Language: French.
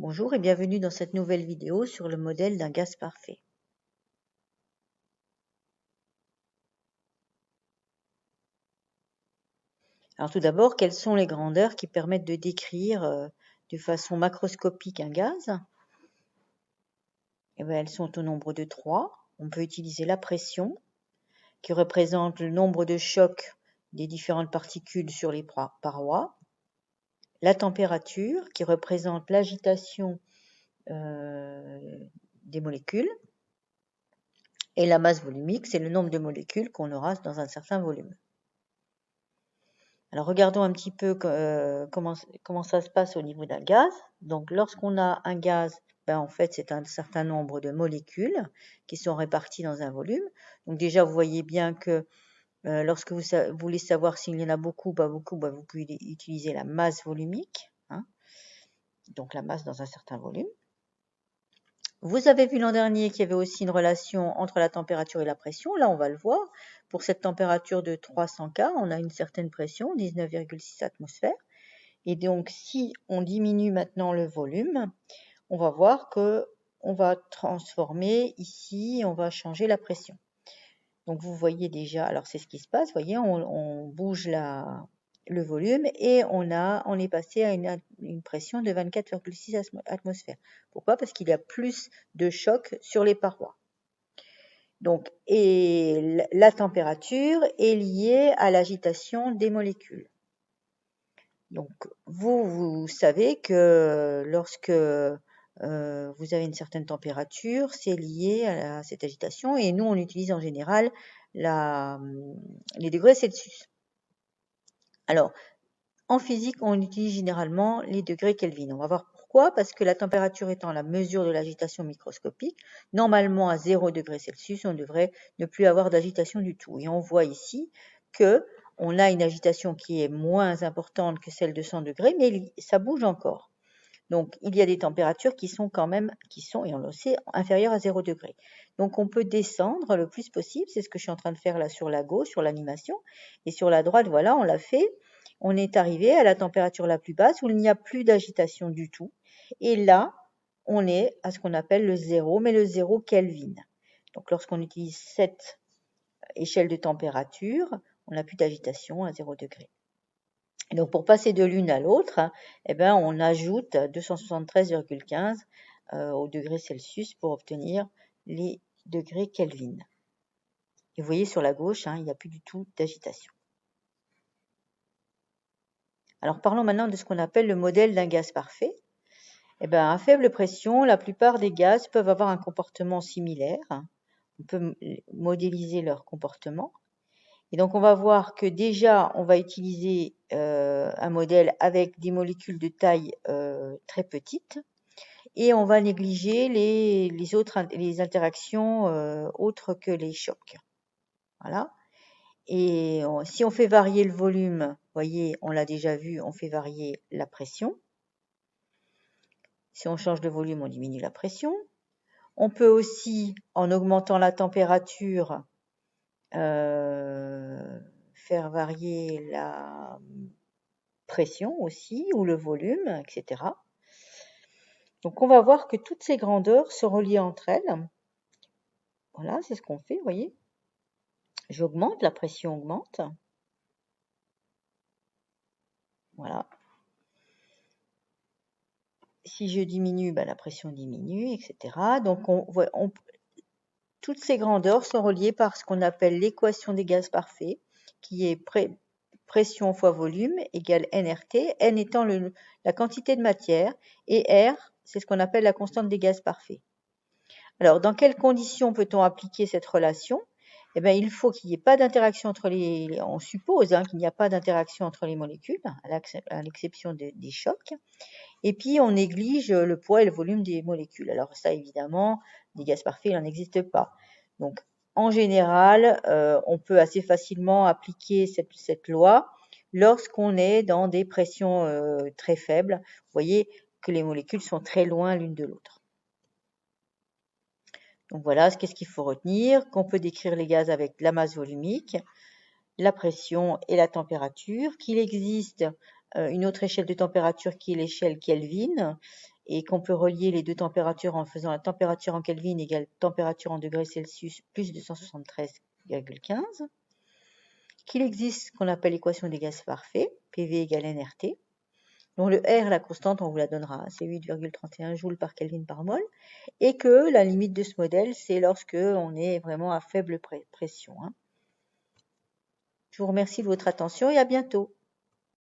Bonjour et bienvenue dans cette nouvelle vidéo sur le modèle d'un gaz parfait. Alors tout d'abord, quelles sont les grandeurs qui permettent de décrire de façon macroscopique un gaz? Eh bien, elles sont au nombre de 3. On peut utiliser la pression, qui représente le nombre de chocs des différentes particules sur les parois, la température, qui représente l'agitation des molécules, et la masse volumique, c'est le nombre de molécules qu'on aura dans un certain volume. Alors regardons un petit peu comment ça se passe au niveau d'un gaz. Donc lorsqu'on a un gaz, en fait c'est un certain nombre de molécules qui sont réparties dans un volume. Donc déjà vous voyez bien que lorsque vous voulez savoir s'il y en a beaucoup ou pas beaucoup, vous pouvez utiliser la masse volumique, donc la masse dans un certain volume. Vous avez vu l'an dernier qu'il y avait aussi une relation entre la température et la pression. Là, on va le voir. Pour cette température de 300 K, on a une certaine pression, 19,6 atmosphères. Et donc, si on diminue maintenant le volume, on va voir qu'on va transformer ici, on va changer la pression. Donc, vous voyez déjà, alors c'est ce qui se passe, vous voyez, on bouge le volume et on est passé à une pression de 24,6 atmosphères. Pourquoi? Parce qu'il y a plus de choc sur les parois. Donc, et la température est liée à l'agitation des molécules. Donc, vous savez que lorsque vous avez une certaine température, c'est lié à cette agitation, et nous, on utilise en général les degrés Celsius. Alors, en physique, on utilise généralement les degrés Kelvin. On va voir pourquoi, parce que la température étant la mesure de l'agitation microscopique, normalement à 0 degré Celsius, on devrait ne plus avoir d'agitation du tout. Et on voit ici que on a une agitation qui est moins importante que celle de 100 degrés, mais ça bouge encore. Donc, il y a des températures qui sont, et on le sait, inférieures à 0 degré. Donc, on peut descendre le plus possible. C'est ce que je suis en train de faire là sur la gauche, sur l'animation. Et sur la droite, voilà, on l'a fait. On est arrivé à la température la plus basse où il n'y a plus d'agitation du tout. Et là, on est à ce qu'on appelle le zéro, mais le 0 Kelvin. Donc, lorsqu'on utilise cette échelle de température, on n'a plus d'agitation à 0 degré. Et donc, pour passer de l'une à l'autre, on ajoute 273,15 au degré Celsius pour obtenir les degrés Kelvin. Et vous voyez sur la gauche, il n'y a plus du tout d'agitation. Alors, parlons maintenant de ce qu'on appelle le modèle d'un gaz parfait. À faible pression, la plupart des gaz peuvent avoir un comportement similaire. On peut modéliser leur comportement. Et donc, on va voir que déjà, on va utiliser un modèle avec des molécules de taille très petite et on va négliger les interactions autres que les chocs. Voilà. Et si on fait varier le volume, vous voyez, on l'a déjà vu, on fait varier la pression. Si on change de volume, on diminue la pression. On peut aussi, en augmentant la température, faire varier la pression aussi, ou le volume, etc. Donc, on va voir que toutes ces grandeurs sont reliées entre elles. Voilà, c'est ce qu'on fait, vous voyez. J'augmente, la pression augmente. Voilà. Si je diminue, la pression diminue, etc. Donc, toutes ces grandeurs sont reliées par ce qu'on appelle l'équation des gaz parfaits, qui est pression fois volume égale nRT, n étant la quantité de matière, et R, c'est ce qu'on appelle la constante des gaz parfaits. Alors, dans quelles conditions peut-on appliquer cette relation? Il faut qu'il n'y ait pas d'interaction entre on suppose qu'il n'y a pas d'interaction entre les molécules, à l'exception des chocs. Et puis, on néglige le poids et le volume des molécules. Alors ça, évidemment, des gaz parfaits, il n'en existe pas. Donc, en général, on peut assez facilement appliquer cette loi lorsqu'on est dans des pressions très faibles. Vous voyez que les molécules sont très loin l'une de l'autre. Donc voilà, qu'est-ce qu'il faut retenir? Qu'on peut décrire les gaz avec la masse volumique, la pression et la température, qu'il existe une autre échelle de température qui est l'échelle Kelvin, et qu'on peut relier les deux températures en faisant la température en Kelvin égale température en degrés Celsius plus 273,15, qu'il existe ce qu'on appelle l'équation des gaz parfaits, PV égale nRT, dont le R, la constante, on vous la donnera, c'est 8,31 joules par Kelvin par mol, et que la limite de ce modèle, c'est lorsque on est vraiment à faible pression. Je vous remercie de votre attention et à bientôt.